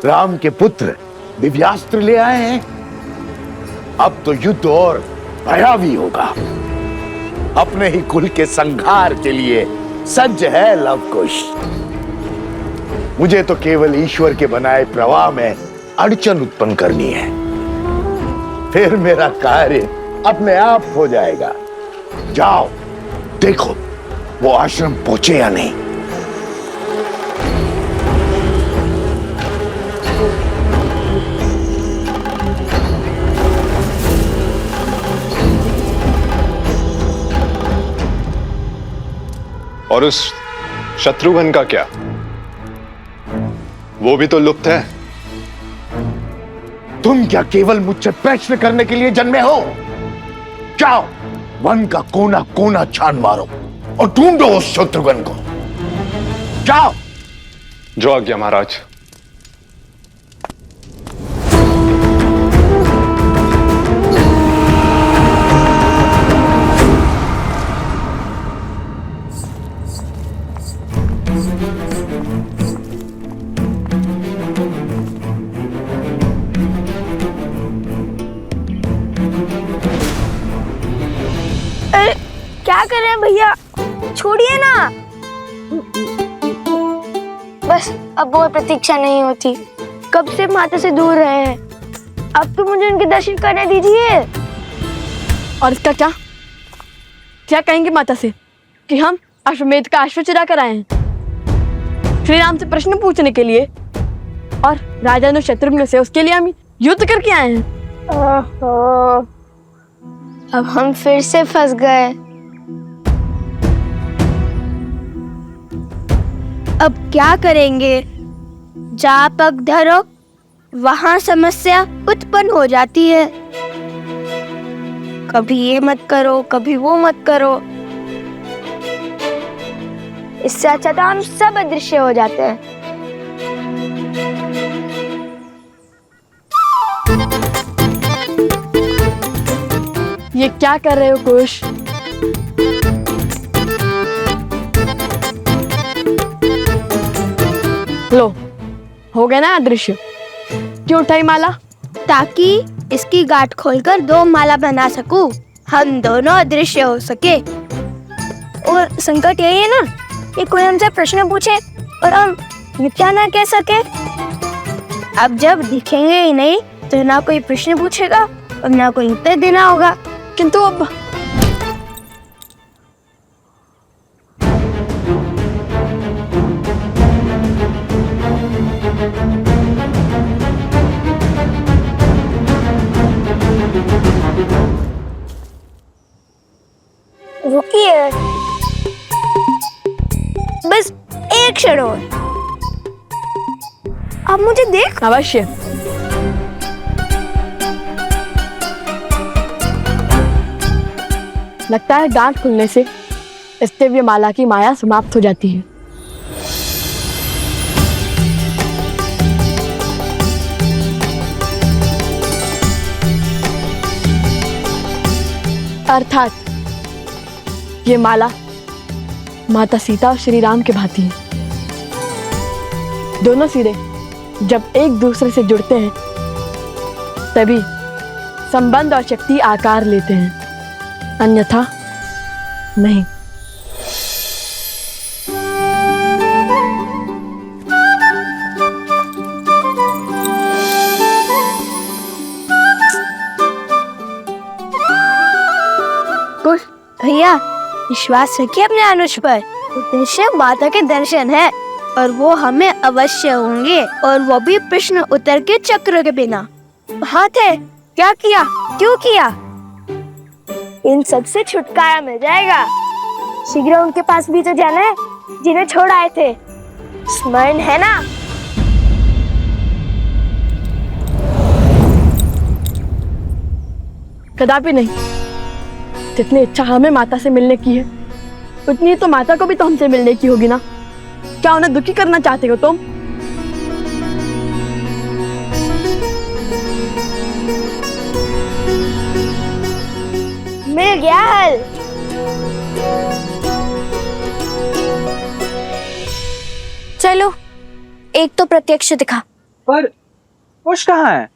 राम के पुत्र दिव्यास्त्र ले आए हैं। अब तो युद्ध और भयावी होगा। अपने ही कुल के संहार के लिए सज्ज है लवकुश। मुझे तो केवल ईश्वर के बनाए प्रवाह में अड़चन उत्पन्न करनी है, फिर मेरा कार्य अपने आप हो जाएगा। जाओ देखो वो आश्रम पहुंचे या नहीं। और उस शत्रुघ्न का क्या? वो भी तो लुप्त है। तुम क्या केवल मुझसे प्रश्न करने के लिए जन्मे हो? जाओ वन का कोना कोना छान मारो और ढूंढो उस शत्रुघ्न को। जाओ। जो आज्ञा महाराज। क्या कर रहे हैं भैया? छोड़िए ना। बस अब वो प्रतीक्षा नहीं होती। कब से माता से दूर रहे हैं, अब तो मुझे उनके दर्शन करने दीजिए। और इसका क्या क्या कहेंगे माता से कि हम अश्वमेध का आश्व चुरा कर आए हैं श्री राम से प्रश्न पूछने के लिए, और राजा शत्रुघ्न से उसके लिए हम युद्ध करके आए हैं। ओहो, अब हम फिर से फंस गए। अब क्या करेंगे? जहाँ पग धरो वहां समस्या उत्पन्न हो जाती है। कभी ये मत करो, कभी वो मत करो। इससे अच्छा तो हम सब अदृश्य हो जाते हैं। ये क्या कर रहे हो कुश? लो, हो गया ना अदृश्य। क्यों उठाई माला? ताकि इसकी गांठ खोलकर दो माला बना सकूं, हम दोनों अदृश्य हो सके। और संकट यही है ना कि कोई हमसे प्रश्न पूछे और हम मिथ्या ना कह सके। अब जब दिखेंगे ही नहीं तो ना कोई प्रश्न पूछेगा और ना कोई उत्तर देना होगा। किंतु अब रुकिए, बस एक क्षण और। आप मुझे देख। अवश्य। लगता है गांठ खुलने से स्तेव्य माला की माया समाप्त हो जाती है। अर्थात ये माला माता सीता और श्री राम के भांति है। दोनों सिरे जब एक दूसरे से जुड़ते हैं तभी संबंध और शक्ति आकार लेते हैं, अन्यथा नहीं। कुश भैया, विश्वास रखिए अपने अनुज पर। उद्देश्य माता के दर्शन है और वो हमें अवश्य होंगे, और वो भी प्रश्न उत्तर के चक्र के बिना। हाँ थे, क्या किया, क्यों किया, इन सब से छुटकारा मिल जाएगा। शीघ्र उनके पास भी तो जाना है जिन्हें छोड़ आए थे, स्मरण है ना? कदापि नहीं। जितनी इच्छा हमें माता से मिलने की है उतनी तो माता को भी तो हमसे मिलने की होगी ना। क्या उन्हें दुखी करना चाहते हो तुम? मिल गया हल। चलो, एक तो प्रत्यक्ष दिखा पर कुश कहाँ है?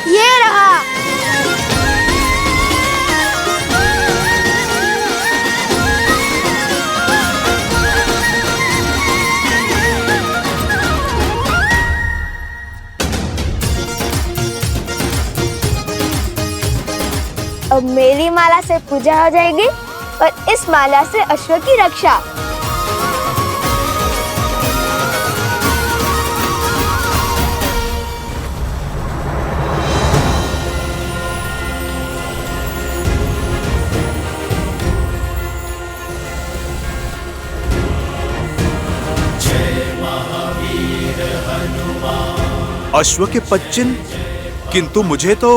ये रहा। अब मेरी माला से पूजा हो जाएगी और इस माला से अश्व की रक्षा। अश्व के पच्चिन, किंतु मुझे तो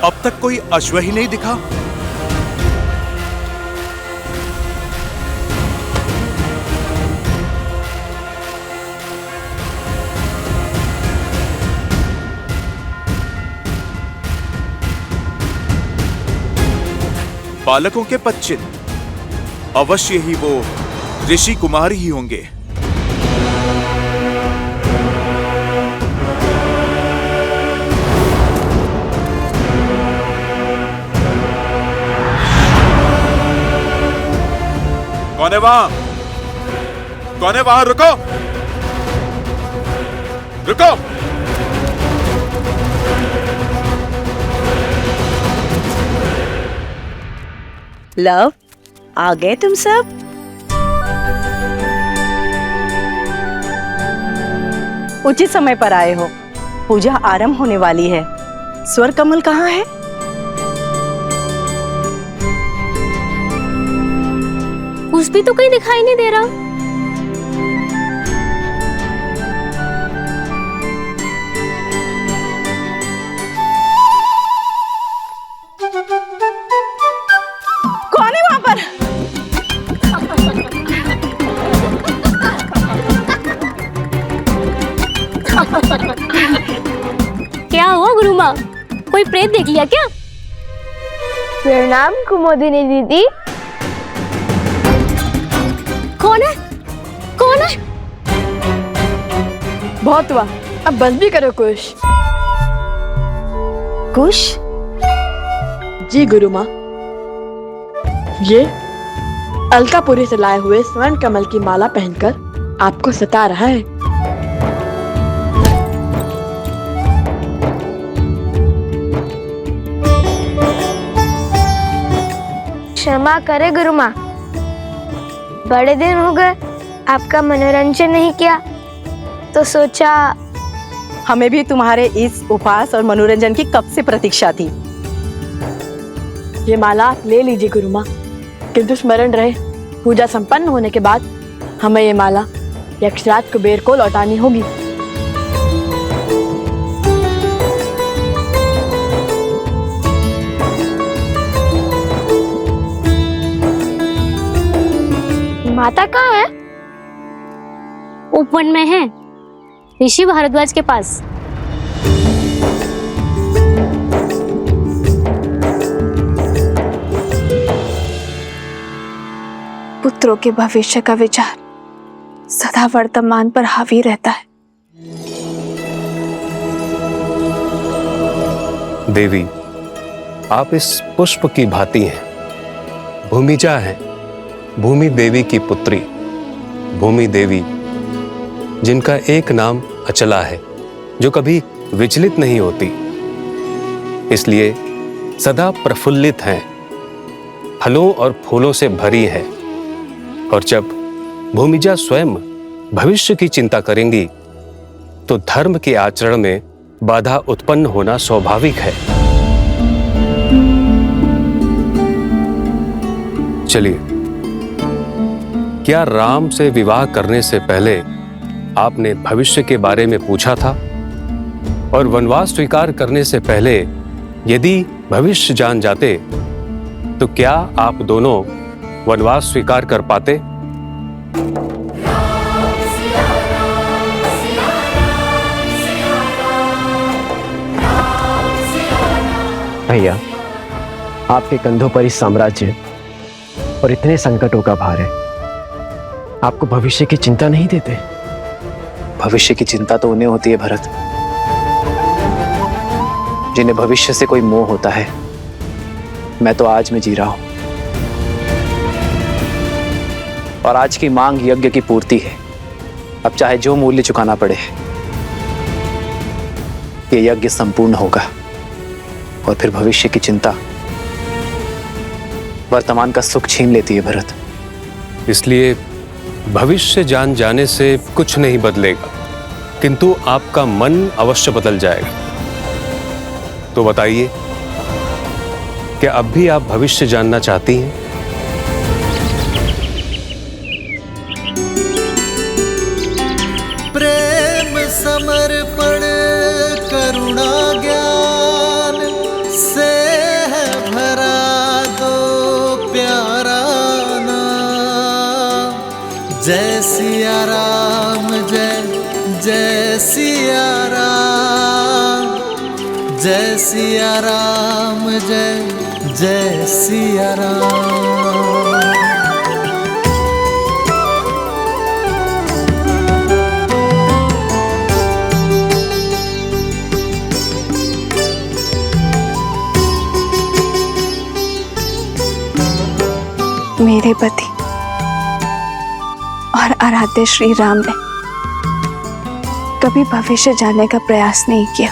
अब तक कोई अश्व ही नहीं दिखा। बालकों के पच्चिन, अवश्य ही वो ऋषि कुमार ही होंगे। कौन है वहां? कौन है वहां? रुको, रुको। लव, आ गए तुम सब? उचित समय पर आए हो। पूजा आरंभ होने वाली है। स्वर कमल कहाँ है? कुछ भी तो कहीं दिखाई नहीं दे रहा। कौन है वहां पर? क्या हुआ गुरु माँ, कोई प्रेत देख लिया क्या? प्रणाम कुमुदिनी दीदी। कौन है? कौन है? बहुत हुआ, अब बस भी करो कुश। कुश? जी गुरु माँ, ये अलकापुरी से लाए हुए स्वर्ण कमल की माला पहनकर आपको सता रहा है। क्षमा करे गुरु माँ, बड़े दिन हो गए आपका मनोरंजन नहीं किया, तो सोचा। हमें भी तुम्हारे इस उपहास और मनोरंजन की कब से प्रतीक्षा थी। ये माला आप ले लीजिए गुरु माँ, किंतु स्मरण रहे, पूजा संपन्न होने के बाद हमें ये माला यक्षराज कुबेर को लौटानी होगी। माता कहाँ है? उपवन में है, ऋषि भारद्वाज के पास। पुत्रों के भविष्य का विचार सदा वर्तमान पर हावी रहता है। देवी, आप इस पुष्प की भांति हैं। भूमिजा है, भूमि देवी की पुत्री। भूमि देवी जिनका एक नाम अचला है, जो कभी विचलित नहीं होती, इसलिए सदा प्रफुल्लित हैं, फलों और फूलों से भरी है। और जब भूमिजा स्वयं भविष्य की चिंता करेंगी, तो धर्म के आचरण में बाधा उत्पन्न होना स्वाभाविक है। चलिए, क्या राम से विवाह करने से पहले आपने भविष्य के बारे में पूछा था? और वनवास स्वीकार करने से पहले यदि भविष्य जान जाते, तो क्या आप दोनों वनवास स्वीकार कर पाते? भैया, आपके कंधों पर ही साम्राज्य, और इतने संकटों का भार है, आपको भविष्य की चिंता नहीं देते? भविष्य की चिंता तो उन्हें होती है भरत, जिन्हें भविष्य से कोई मोह होता है। मैं तो आज में जी रहा हूं, और आज की मांग यज्ञ की पूर्ति है। अब चाहे जो मूल्य चुकाना पड़े, ये यज्ञ संपूर्ण होगा। और फिर भविष्य की चिंता वर्तमान का सुख छीन लेती है भरत। इसलिए भविष्य जान जाने से कुछ नहीं बदलेगा, किंतु आपका मन अवश्य बदल जाएगा। तो बताइए, क्या अब भी आप भविष्य जानना चाहती हैं? प्रेम समर्पण करुणा ज्ञान से है भरा दो प्यारा नाम। जय सिया राम, जय जय सिया राम, जय सिया राम, जय जय सिया राम। मेरे पति और आराध्य श्री राम ने कभी भविष्य जानने का प्रयास नहीं किया,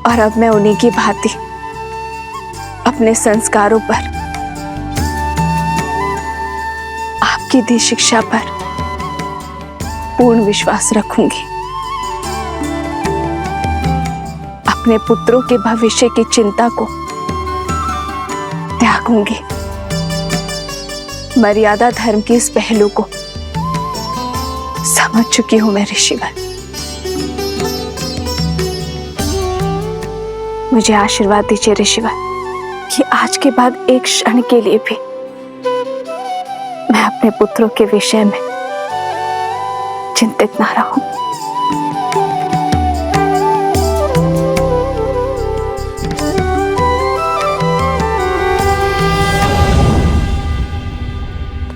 और अब मैं उन्हीं की भांति अपने संस्कारों पर, आपकी दी शिक्षा पर पूर्ण विश्वास रखूंगी। अपने पुत्रों के भविष्य की चिंता को त्यागूंगी। मर्यादा धर्म की इस पहलू को समझ चुकी हूं मैं ऋषिवर। मुझे आशीर्वाद दीजिए ऋषिवर कि आज के बाद एक क्षण के लिए भी मैं अपने पुत्रों के विषय में चिंतित ना रहूं।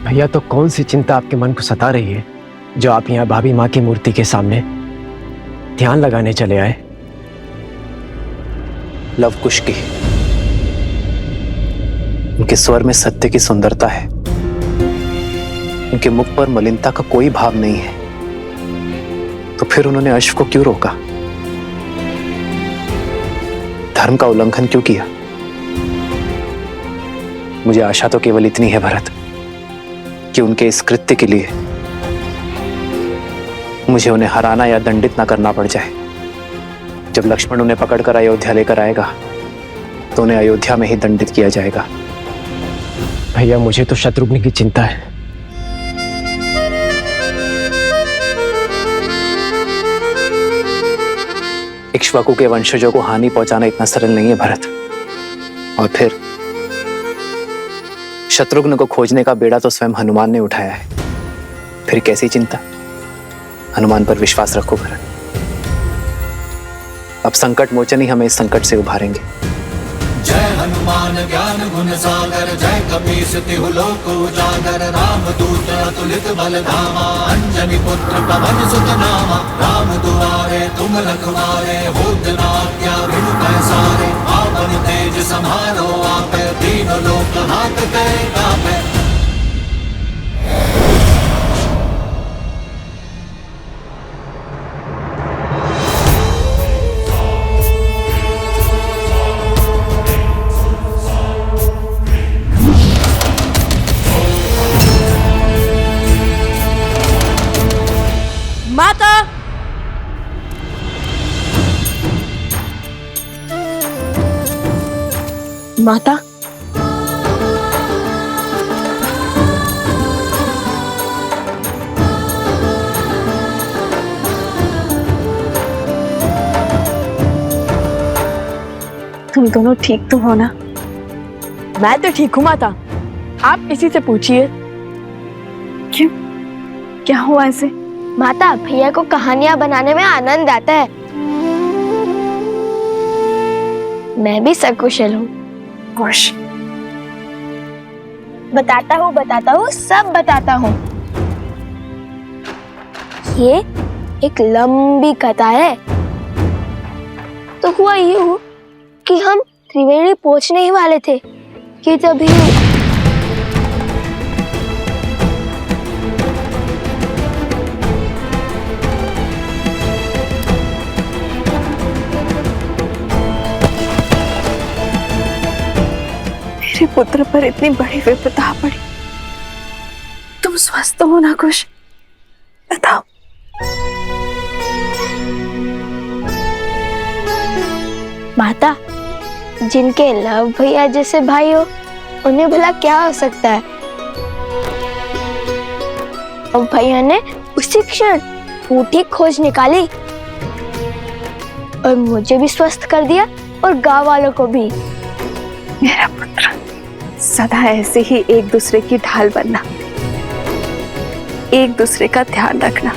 भैया, तो कौन सी चिंता आपके मन को सता रही है जो आप यहाँ भाभी माँ की मूर्ति के सामने ध्यान लगाने चले आए? लव कुश की, उनके स्वर में सत्य की सुंदरता है, उनके मुख पर मलिनता का कोई भाव नहीं है। तो फिर उन्होंने अश्व को क्यों रोका? धर्म का उल्लंघन क्यों किया? मुझे आशा तो केवल इतनी है भरत, कि उनके इस कृत्य के लिए मुझे उन्हें हराना या दंडित ना करना पड़ जाए। जब लक्ष्मण उन्हें पकड़कर अयोध्या लेकर आएगा तो उन्हें अयोध्या में ही दंडित किया जाएगा। भैया, मुझे तो शत्रुघ्न की चिंता है। इक्ष्वाकु के वंशजों को हानि पहुंचाना इतना सरल नहीं है भरत। और फिर शत्रुघ्न को खोजने का बेड़ा तो स्वयं हनुमान ने उठाया है, फिर कैसी चिंता? हनुमान पर विश्वास रखो भरत। अब संकट मोचन ही हमें इस संकट से उभारेंगे। जय हनुमान ज्ञान गुण सागर, जय कपीस तिहु लोक उजागर। राम दूत अतुलित बल धामा, अंजनी पुत्र पवन सुत नामा। राम दुआरे तुम रखवारे, होत न आज्ञा बिनु पैसारे। आपन तेज समारो आपे, दीन लोक हाथ कै कापे। माता, माता, तुम दोनों ठीक तो हो ना? मैं तो ठीक हूँ माता, आप इसी से पूछिए। क्यों, क्या हुआ ऐसे? माता, भैया को कहानियां बनाने में आनंद आता है। मैं भी सकुशल हूँ। खुश। बताता हूँ, सब बताता हूँ। ये एक लंबी कथा है। तो हुआ यूं कि हम त्रिवेणी पहुंचने ही वाले थे कि तभी मेरे पुत्र पर इतनी बड़ी विपदा पड़ी। तुम स्वस्थ हो ना कुश? बताओ। माता, जिनके लव भैया जैसे भाई हो उन्हें भला क्या हो सकता है। अब भैया ने उसी क्षण फूटी खोज निकाली और मुझे भी स्वस्थ कर दिया और गांव वालों को भी। मेरा पुत्र, सदा ऐसे ही एक दूसरे की ढाल बनना, एक दूसरे का ध्यान रखना।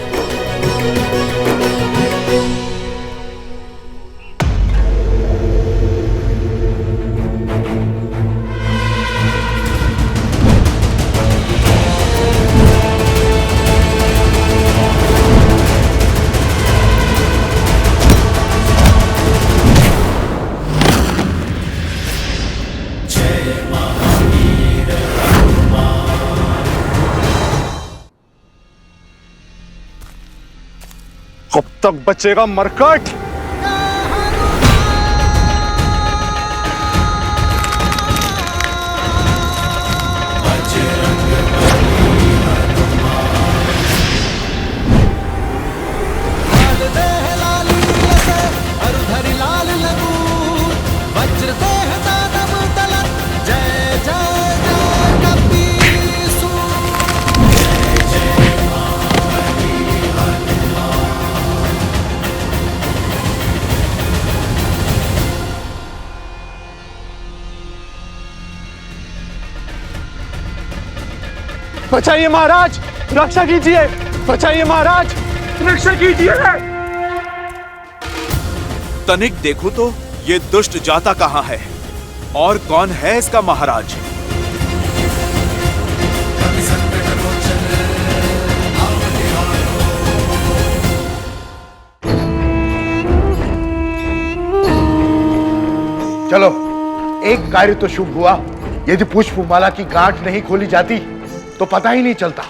कब तक बचेगा मरकट? बचाइए महाराज, रक्षा कीजिए। बचाइए महाराज, रक्षा कीजिए। तनिक देखो तो ये दुष्ट जाता कहाँ है और कौन है इसका महाराज? चलो, एक कार्य तो शुभ हुआ। यदि पुष्पमाला की गांठ नहीं खोली जाती तो पता ही नहीं चलता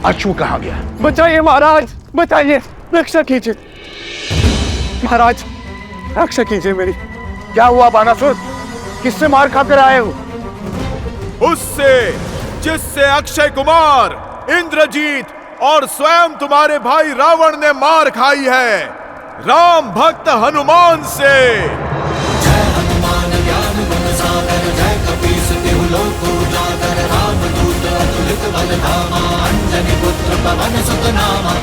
अश्व कहाँ गया। बचाइए महाराज, बचाइए, रक्षा कीजिए। महाराज, रक्षा कीजिए मेरी। क्या हुआ बानासुर? किससे मार खाकर आए हो? उससे जिससे अक्षय कुमार, इंद्रजीत और स्वयं तुम्हारे भाई रावण ने मार खाई है, राम भक्त हनुमान से। जय हनुमान ज्ञान गुण सागर, जय कपीस तिहु लोक उजागर, रामदूत अतुलित बल धामा, अंजनी पुत्र पवन सुत नामा।